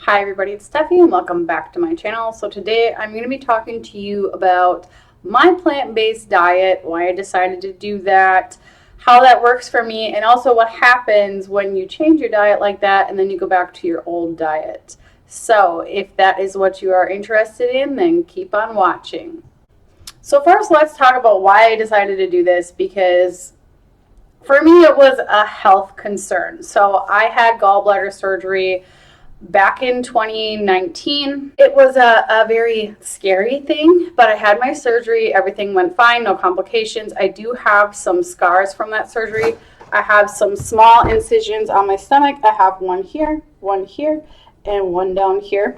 Hi everybody, it's Steffi and welcome back to my channel. So today I'm going to be talking to you about my plant-based diet, why I decided to do that, how that works for me, and also what happens when you change your diet like that and then you go back to your old diet. So if that is what you are interested in, then keep on watching. So first let's talk about why I decided to do this, because for me it was a health concern. So I had gallbladder surgery back in 2019. It was a very scary thing, but I had my surgery. Everything went fine, no complications. I do have some scars from that surgery. I have some small incisions on my stomach. I have one here, and one down here.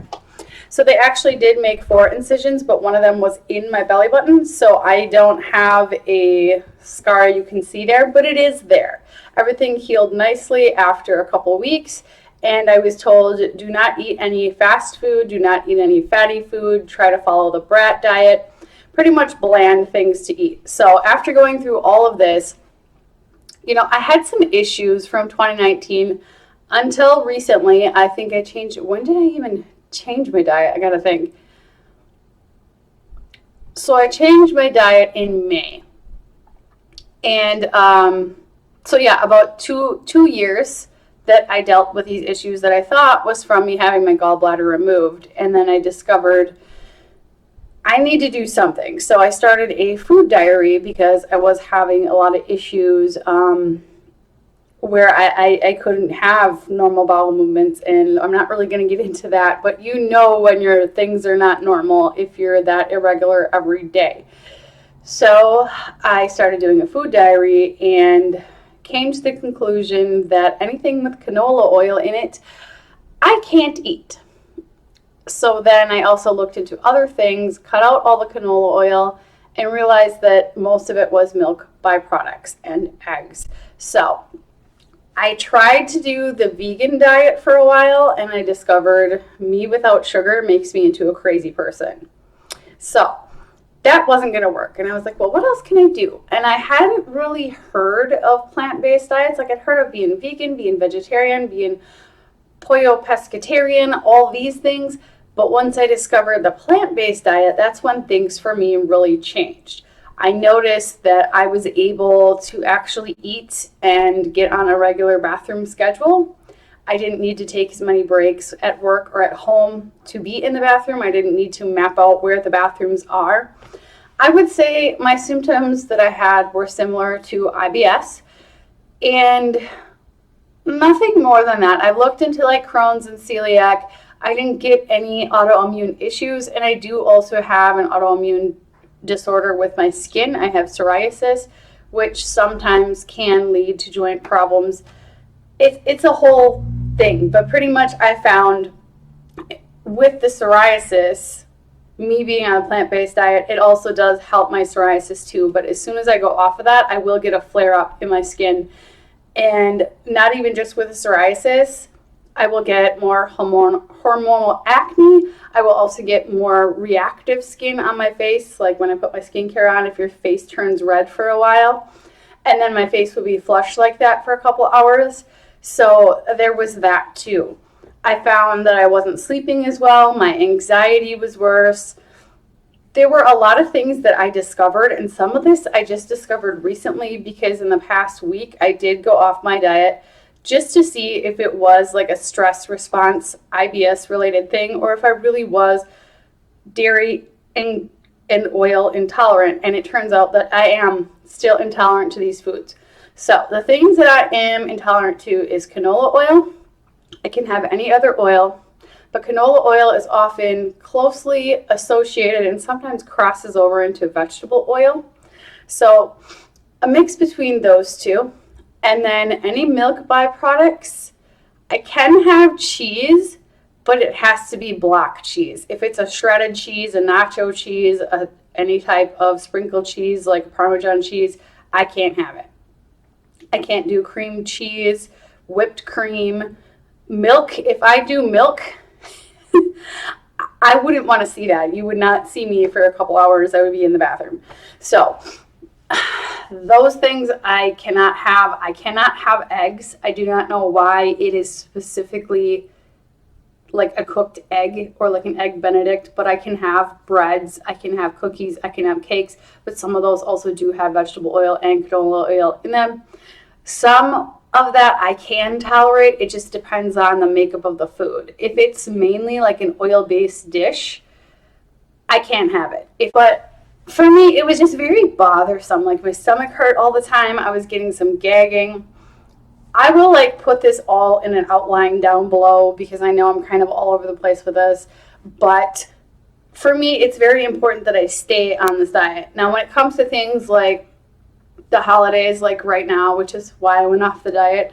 So they actually did make 4 incisions, but one of them was in my belly button. So I don't have a scar you can see there, but it is there. Everything healed nicely after a couple weeks. And I was told, do not eat any fast food, do not eat any fatty food, try to follow the brat diet, pretty much bland things to eat. So after going through all of this, I had some issues from 2019 until recently. I think I changed, when did I even change my diet? I gotta think. So I changed my diet in May. And so yeah, about two years that I dealt with these issues that I thought was from me having my gallbladder removed. And then I discovered I need to do something. So I started a food diary because I was having a lot of issues where I couldn't have normal bowel movements. And I'm not really going to get into that, but when your things are not normal if you're that irregular every day. So I started doing a food diary and came to the conclusion that anything with canola oil in it, I can't eat. So then I also looked into other things, cut out all the canola oil, and realized that most of it was milk byproducts and eggs. So I tried to do the vegan diet for a while, and I discovered me without sugar makes me into a crazy person. So that wasn't going to work. And I was like, well, what else can I do? And I hadn't really heard of plant-based diets. Like I'd heard of being vegan, being vegetarian, being pollo-pescatarian, all these things. But once I discovered the plant-based diet, that's when things for me really changed. I noticed that I was able to actually eat and get on a regular bathroom schedule. I didn't need to take as many breaks at work or at home to be in the bathroom. I didn't need to map out where the bathrooms are. I would say my symptoms that I had were similar to IBS and nothing more than that. I looked into like Crohn's and celiac. I didn't get any autoimmune issues, and I do also have an autoimmune disorder with my skin. I have psoriasis, which sometimes can lead to joint problems. It's a whole thing, but pretty much I found with the psoriasis, me being on a plant-based diet, it also does help my psoriasis too. But as soon as I go off of that, I will get a flare-up in my skin. And not even just with the psoriasis, I will get more hormonal acne. I will also get more reactive skin on my face, like when I put my skincare on, if your face turns red for a while. And then my face will be flushed like that for a couple hours. So there was that too. I found that I wasn't sleeping as well. My anxiety was worse. There were a lot of things that I discovered, and some of this I just discovered recently because in the past week I did go off my diet just to see if it was like a stress response IBS related thing or if I really was dairy and oil intolerant. And it turns out that I am still intolerant to these foods. So the things that I am intolerant to is canola oil. I can have any other oil, but canola oil is often closely associated and sometimes crosses over into vegetable oil. So a mix between those two. And then any milk byproducts. I can have cheese, but it has to be block cheese. If it's a shredded cheese, a nacho cheese, any type of sprinkled cheese like Parmesan cheese, I can't have it. I can't do cream cheese, whipped cream, milk. If I do milk, I wouldn't want to see that. You would not see me for a couple hours. I would be in the bathroom. So those things I cannot have. I cannot have eggs. I do not know why it is specifically like a cooked egg or like an egg Benedict, but I can have breads, I can have cookies, I can have cakes, but some of those also do have vegetable oil and canola oil in them. Some of that I can tolerate. It just depends on the makeup of the food. If it's mainly like an oil-based dish, I can't have it. But for me, it was just very bothersome. Like my stomach hurt all the time. I was getting some gagging. I will like put this all in an outline down below because I know I'm kind of all over the place with this. But for me, it's very important that I stay on this diet. Now, when it comes to things like the holidays, like right now, which is why I went off the diet,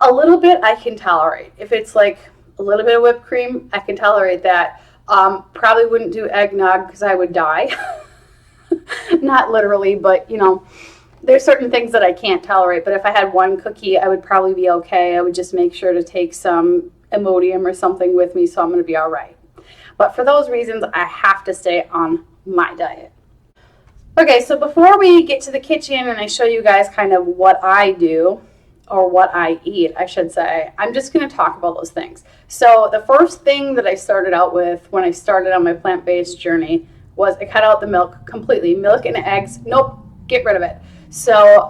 a little bit I can tolerate. If it's like a little bit of whipped cream, I can tolerate that. Probably wouldn't do eggnog because I would die. Not literally, but you know, there's certain things that I can't tolerate. But if I had one cookie, I would probably be okay. I would just make sure to take some Imodium or something with me, so I'm going to be all right. But for those reasons, I have to stay on my diet. Okay, so before we get to the kitchen and I show you guys kind of what I do, or what I eat, I should say, I'm just going to talk about those things. So the first thing that I started out with when I started on my plant-based journey was I cut out the milk completely. Milk and eggs, nope, get rid of it. So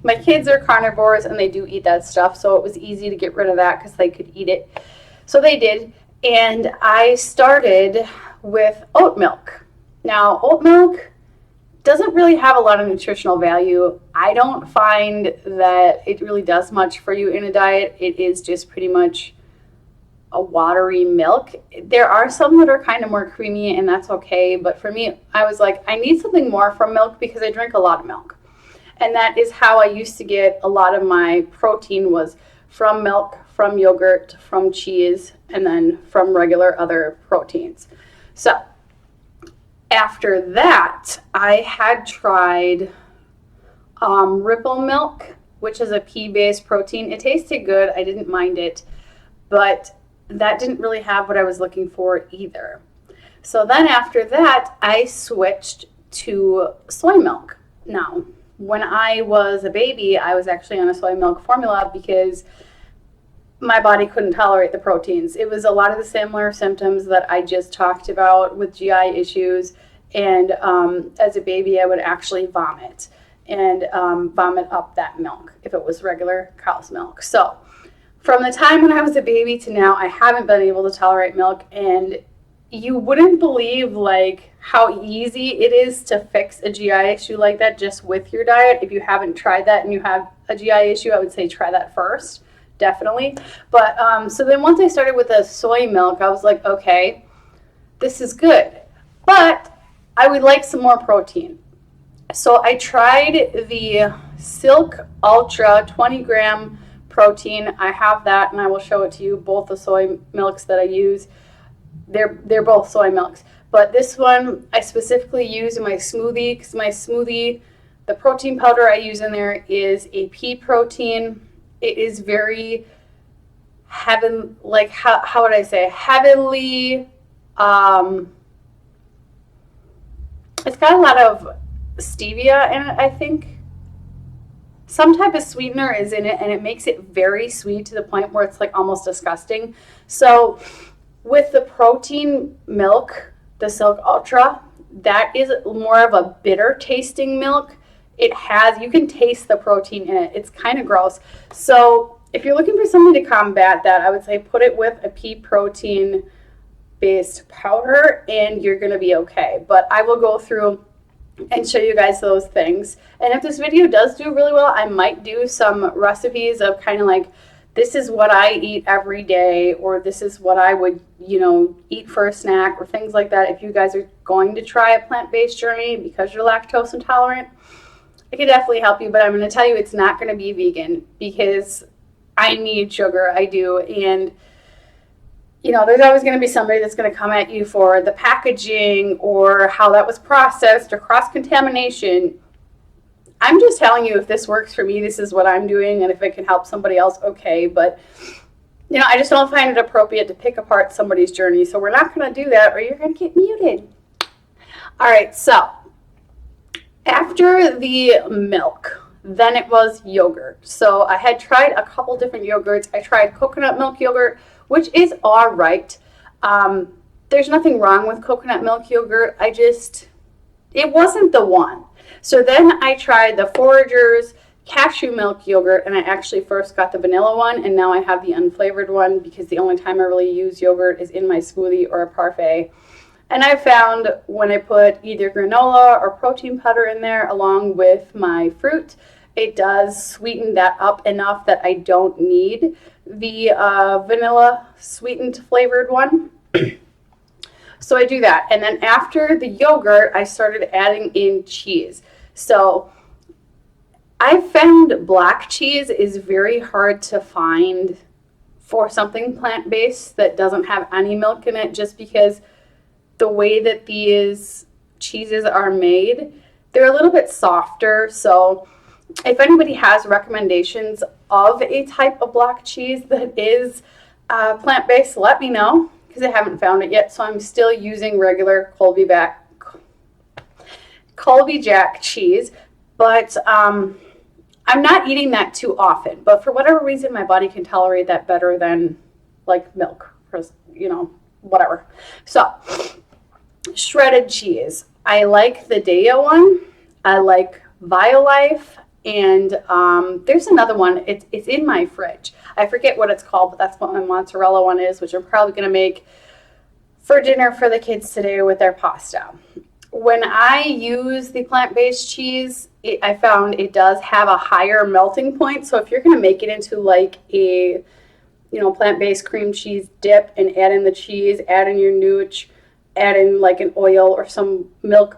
my kids are carnivores and they do eat that stuff, so it was easy to get rid of that because they could eat it. So they did, and I started with oat milk. Now, oat milk doesn't really have a lot of nutritional value. I don't find that it really does much for you in a diet. It is just pretty much a watery milk. There are some that are kind of more creamy, and that's okay. But for me, I was like, I need something more from milk because I drink a lot of milk. And that is how I used to get a lot of my protein, was from milk, from yogurt, from cheese, and then from regular other proteins. So after that, I had tried Ripple milk, which is a pea-based protein. It tasted good. I didn't mind it, but that didn't really have what I was looking for either. So then after that, I switched to soy milk. Now, when I was a baby, I was actually on a soy milk formula because my body couldn't tolerate the proteins. It was a lot of the similar symptoms that I just talked about with GI issues. And as a baby, I would actually vomit and vomit up that milk if it was regular cow's milk. So from the time when I was a baby to now, I haven't been able to tolerate milk. And you wouldn't believe like how easy it is to fix a GI issue like that just with your diet. If you haven't tried that and you have a GI issue, I would say try that first. Definitely. But so then once I started with the soy milk, I was like, okay, this is good, but I would like some more protein. So I tried the Silk Ultra 20 gram protein. I have that and I will show it to you. Both the soy milks that I use, they're both soy milks. But this one I specifically use in my smoothie because my smoothie, the protein powder I use in there is a pea protein. It is very heaven, like how would I say, heavenly. It's got a lot of stevia in it, I think. Some type of sweetener is in it, and it makes it very sweet to the point where it's like almost disgusting. So with the protein milk, the Silk Ultra, that is more of a bitter tasting milk. It has, you can taste the protein in it. It's kind of gross. So if you're looking for something to combat that, I would say put it with a pea protein based powder and you're going to be okay. But I will go through and show you guys those things. And if this video does do really well, I might do some recipes of kind of like, this is what I eat every day, or this is what I would, eat for a snack, or things like that. If you guys are going to try a plant-based journey because you're lactose intolerant, I can definitely help you, but I'm going to tell you it's not going to be vegan because I need sugar. I do. And, there's always going to be somebody that's going to come at you for the packaging or how that was processed or cross-contamination. I'm just telling you, if this works for me, this is what I'm doing. And if it can help somebody else, okay. But, I just don't find it appropriate to pick apart somebody's journey. So we're not going to do that or you're going to get muted. All right. So after the milk, then it was yogurt. So I had tried a couple different yogurts. I tried coconut milk yogurt, which is all right. There's nothing wrong with coconut milk yogurt. It wasn't the one. So then I tried the Foragers cashew milk yogurt, and I actually first got the vanilla one, and now I have the unflavored one because the only time I really use yogurt is in my smoothie or a parfait. And I found when I put either granola or protein powder in there along with my fruit, it does sweeten that up enough that I don't need the vanilla sweetened flavored one. So I do that. And then after the yogurt, I started adding in cheese. So I found black cheese is very hard to find for something plant-based that doesn't have any milk in it, just because the way that these cheeses are made, they're a little bit softer. So if anybody has recommendations of a type of black cheese that is plant-based, let me know, because I haven't found it yet. So I'm still using regular Colby Jack cheese, but I'm not eating that too often. But for whatever reason, my body can tolerate that better than like milk, or, whatever. So shredded cheese. I like the Daiya one. I like Violife. And there's another one. It's in my fridge. I forget what it's called, but that's what my mozzarella one is, which I'm probably going to make for dinner for the kids today with their pasta. When I use the plant-based cheese, I found it does have a higher melting point. So if you're going to make it into like a plant-based cream cheese dip and add in the cheese, add in your nooch, add in like an oil or some milk,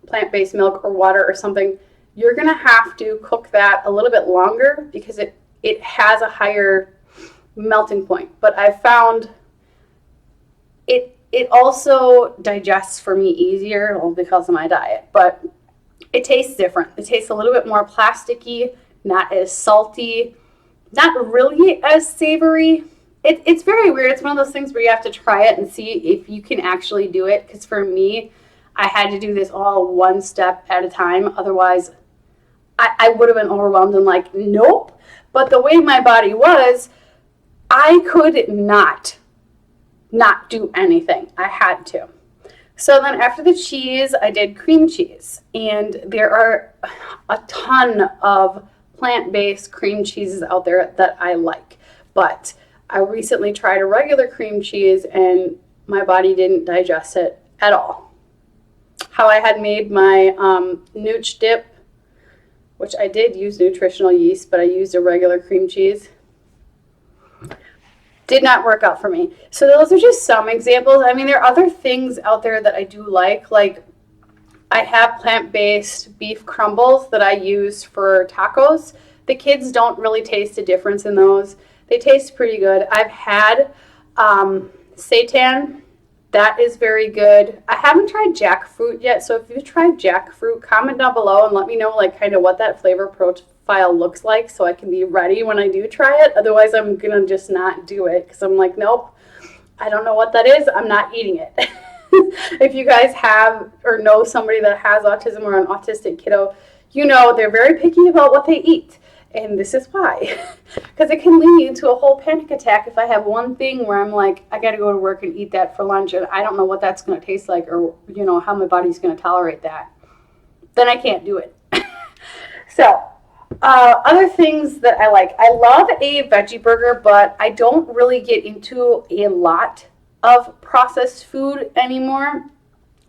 plant-based milk or water or something, you're going to have to cook that a little bit longer because it has a higher melting point. But I found it also digests for me easier, well, because of my diet, but it tastes different. It tastes a little bit more plasticky, not as salty, not really as savory. It's very weird. It's one of those things where you have to try it and see if you can actually do it. Because for me, I had to do this all one step at a time. Otherwise, I would have been overwhelmed and like, nope. But the way my body was, I could not do anything. I had to. So then after the cheese, I did cream cheese. And there are a ton of plant-based cream cheeses out there that I like. But I recently tried a regular cream cheese and my body didn't digest it at all. How I had made my nooch dip, which I did use nutritional yeast, but I used a regular cream cheese, did not work out for me. So those are just some examples. I mean, there are other things out there that I do like I have plant-based beef crumbles that I use for tacos. The kids don't really taste a difference in those. They taste pretty good. I've had seitan. That is very good. I haven't tried jackfruit yet, so if you've tried jackfruit, comment down below and let me know like kind of what that flavor profile looks like so I can be ready when I do try it. Otherwise, I'm going to just not do it because I'm like, nope, I don't know what that is. I'm not eating it. If you guys have or know somebody that has autism or an autistic kiddo, they're very picky about what they eat. And this is why. Because it can lead me into a whole panic attack if I have one thing where I'm like, I got to go to work and eat that for lunch and I don't know what that's going to taste like or, how my body's going to tolerate that. Then I can't do it. So, other things that I like. I love a veggie burger, but I don't really get into a lot of processed food anymore,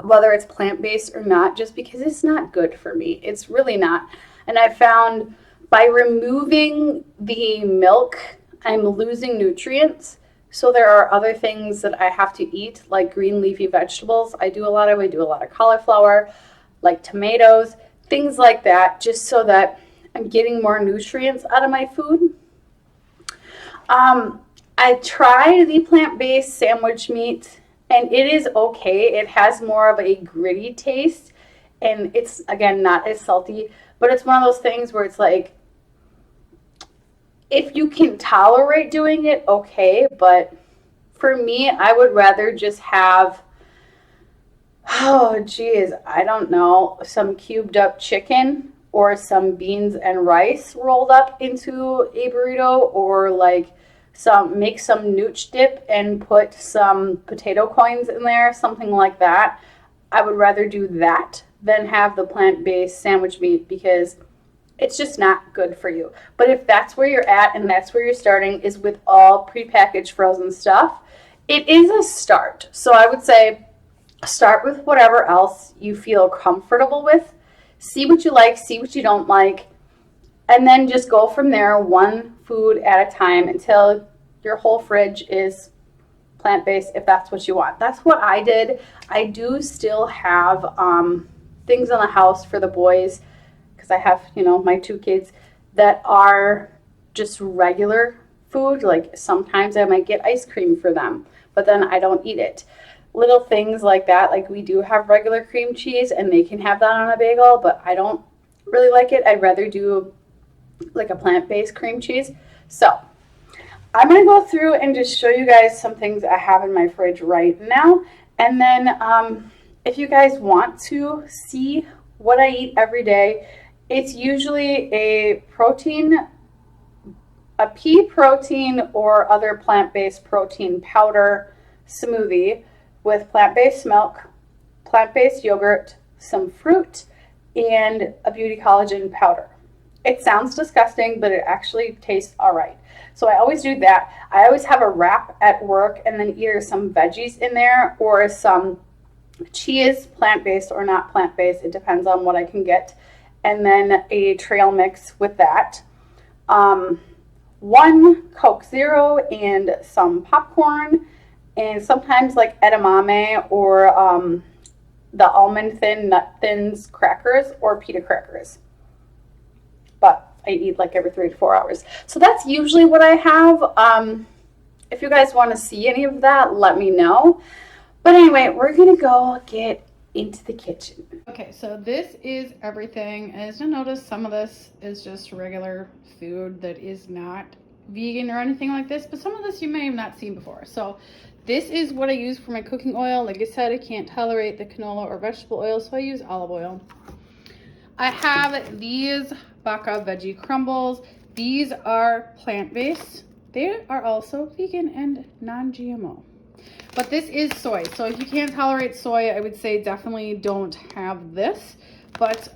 whether it's plant-based or not, just because it's not good for me. It's really not. And I found by removing the milk, I'm losing nutrients. So there are other things that I have to eat, like green leafy vegetables. I do a lot of cauliflower, like tomatoes, things like that, just so that I'm getting more nutrients out of my food. I tried the plant-based sandwich meat, and it is okay. It has more of a gritty taste, and it's, again, not as salty. But it's one of those things where it's like, if you can tolerate doing it, okay. But for me, I would rather just have, I don't know, some cubed up chicken or some beans and rice rolled up into a burrito, or like make some nooch dip and put some potato coins in there, something like that. I would rather do that than have the plant-based sandwich meat, because it's just not good for you. But if that's where you're at and that's where you're starting, is with all prepackaged frozen stuff, it is a start. So I would say start with whatever else you feel comfortable with. See what you like, see what you don't like, and then just go from there, one food at a time, until your whole fridge is plant-based, if that's what you want. That's what I did. I do still have things in the house for the boys, because I have, you know, my 2 kids, that are just regular food. Like sometimes I might get ice cream for them, but then I don't eat it. Little things like that. Like we do have regular cream cheese and they can have that on a bagel, but I don't really like it. I'd rather do like a plant-based cream cheese. So I'm going to go through and just show you guys some things I have in my fridge right now. And then if you guys want to see what I eat every day, it's usually a pea protein or other plant-based protein powder smoothie with plant-based milk, plant-based yogurt, some fruit, and a beauty collagen powder. It sounds disgusting, but it actually tastes all right. So I always do that. I always have a wrap at work, and then either some veggies in there or some cheese, plant-based or not plant-based. It depends on what I can get. And then a trail mix with that. 1 Coke Zero and some popcorn, and sometimes like edamame or the almond thin, nut thins crackers, or pita crackers. But I eat like every 3 to 4 hours. So that's usually what I have. If you guys want to see any of that, let me know. But anyway, we're going to go get into the kitchen. Okay, so this is everything. As you'll notice, some of this is just regular food that is not vegan or anything like this, but some of this you may have not seen before. So this is what I use for my cooking oil. Like I said, I can't tolerate the canola or vegetable oil, so I use olive oil. I have these Baka veggie crumbles. These are plant-based. They are also vegan and non-GMO. But this is soy, so if you can't tolerate soy, I would say definitely don't have this. But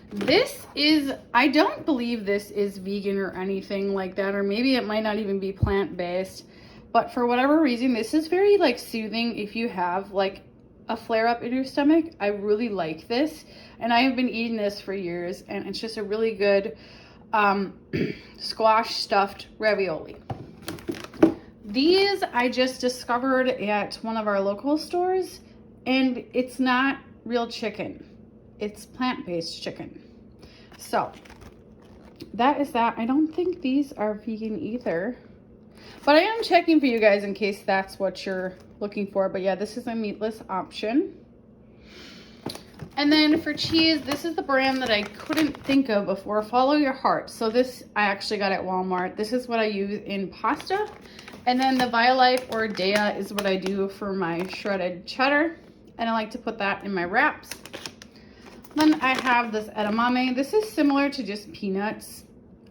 this is, I don't believe this is vegan or anything like that, or maybe it might not even be plant-based. But for whatever reason, this is very like soothing if you have like a flare-up in your stomach. I really like this, and I have been eating this for years, and it's just a really good squash stuffed ravioli. These I just discovered at one of our local stores, and it's not real chicken. It's plant-based chicken. So that is that. I don't think these are vegan either, but I am checking for you guys in case that's what you're looking for. But yeah, this is a meatless option. And then for cheese, this is the brand that I couldn't think of before, Follow Your Heart. So this I actually got at Walmart. This is what I use in pasta. And then the Violife or Dea is what I do for my shredded cheddar. And I like to put that in my wraps. Then I have this edamame. This is similar to just peanuts.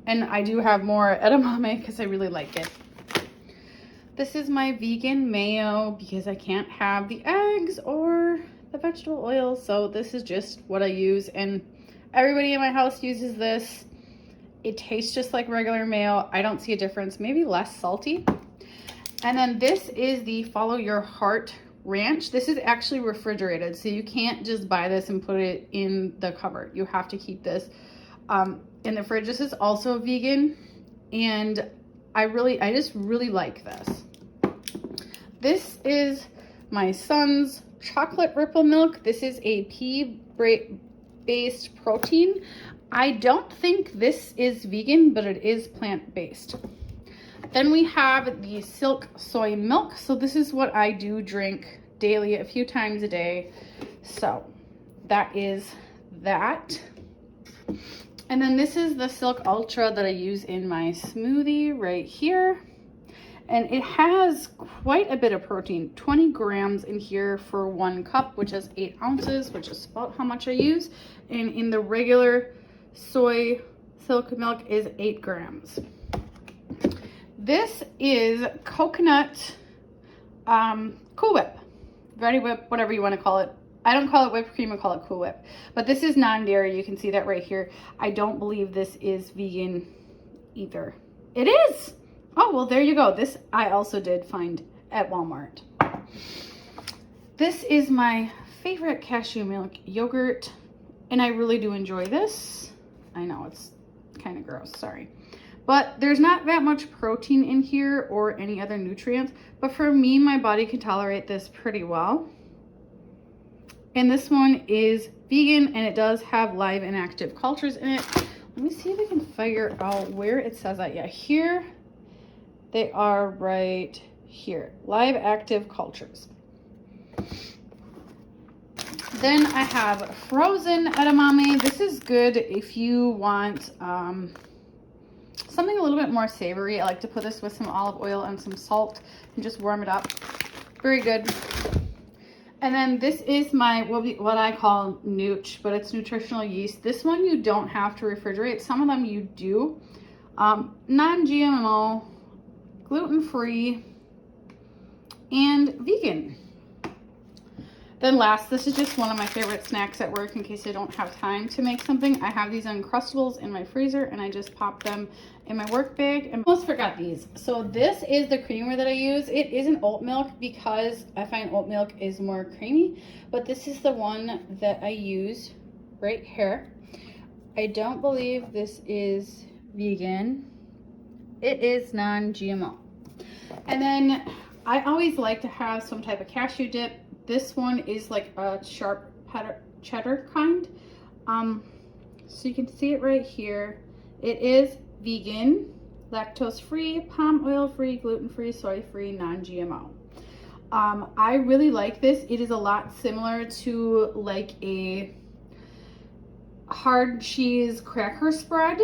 And I do have more edamame because I really like it. This is my vegan mayo because I can't have the eggs or the vegetable oil. So this is just what I use. And everybody in my house uses this. It tastes just like regular mayo. I don't see a difference. Maybe less salty. And then this is the Follow Your Heart ranch. This is actually refrigerated, so you can't just buy this and put it in the cupboard. You have to keep this in the fridge. This is also vegan, and I just really like this. This is my son's chocolate ripple milk. This is a pea-based protein. I don't think this is vegan, but it is plant-based. Then we have the Silk soy milk. So this is what I do drink daily, a few times a day. So that is that. And then this is the Silk Ultra that I use in my smoothie right here. and it has quite a bit of protein, 20 grams in here for 1 cup, which is 8 ounces, which is about how much I use. And in the regular soy silicone milk is 8 grams. This is coconut Cool Whip, Ready Whip, whatever you want to call it. I don't call it whipped cream, I call it Cool Whip. But this is non-dairy, you can see that right here. I don't believe this is vegan either. It is! Oh, well, there you go. This I also did find at Walmart. This is my favorite cashew milk yogurt, and I really do enjoy this. I know, it's kind of gross, sorry. But there's not that much protein in here or any other nutrients. But for me, my body can tolerate this pretty well. And this one is vegan, and it does have live and active cultures in it. Let me see if I can figure out where it says that. Yeah, here they are right here. Live active cultures. Then I have frozen edamame. This is good if you want something a little bit more savory. I like to put this with some olive oil and some salt and just warm it up. Very good. And then this is my, what I call nooch, but it's nutritional yeast. This one you don't have to refrigerate. Some of them you do. Non-GMO, gluten-free, and vegan. Then last, this is just one of my favorite snacks at work in case I don't have time to make something. I have these Uncrustables in my freezer, and I just pop them in my work bag. And I almost forgot these. So this is the creamer that I use. It isn't oat milk because I find oat milk is more creamy, but this is the one that I use right here. I don't believe this is vegan. It is non-GMO. And then I always like to have some type of cashew dip. This one is like a sharp cheddar kind. So you can see it right here. It is vegan, lactose free, palm oil free, gluten free, soy free, non-GMO. I really like this. It is a lot similar to like a hard cheese cracker spread.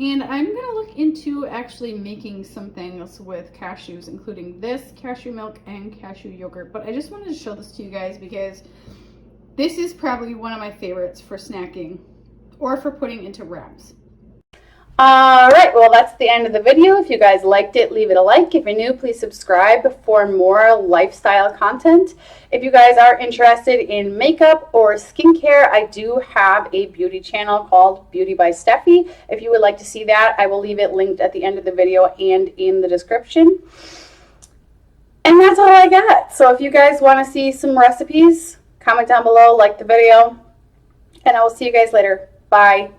And I'm going to look into actually making some things with cashews, including this cashew milk and cashew yogurt. But I just wanted to show this to you guys because this is probably one of my favorites for snacking or for putting into wraps. All right, well, that's the end of the video. If you guys liked it, leave it a like. If you're new, please subscribe for more lifestyle content. If you guys are interested in makeup or skincare, I do have a beauty channel called Beauty by Steffi. If you would like to see that, I will leave it linked at the end of the video and in the description. And that's all I got. So if you guys want to see some recipes, comment down below, like the video, and I will see you guys later. Bye.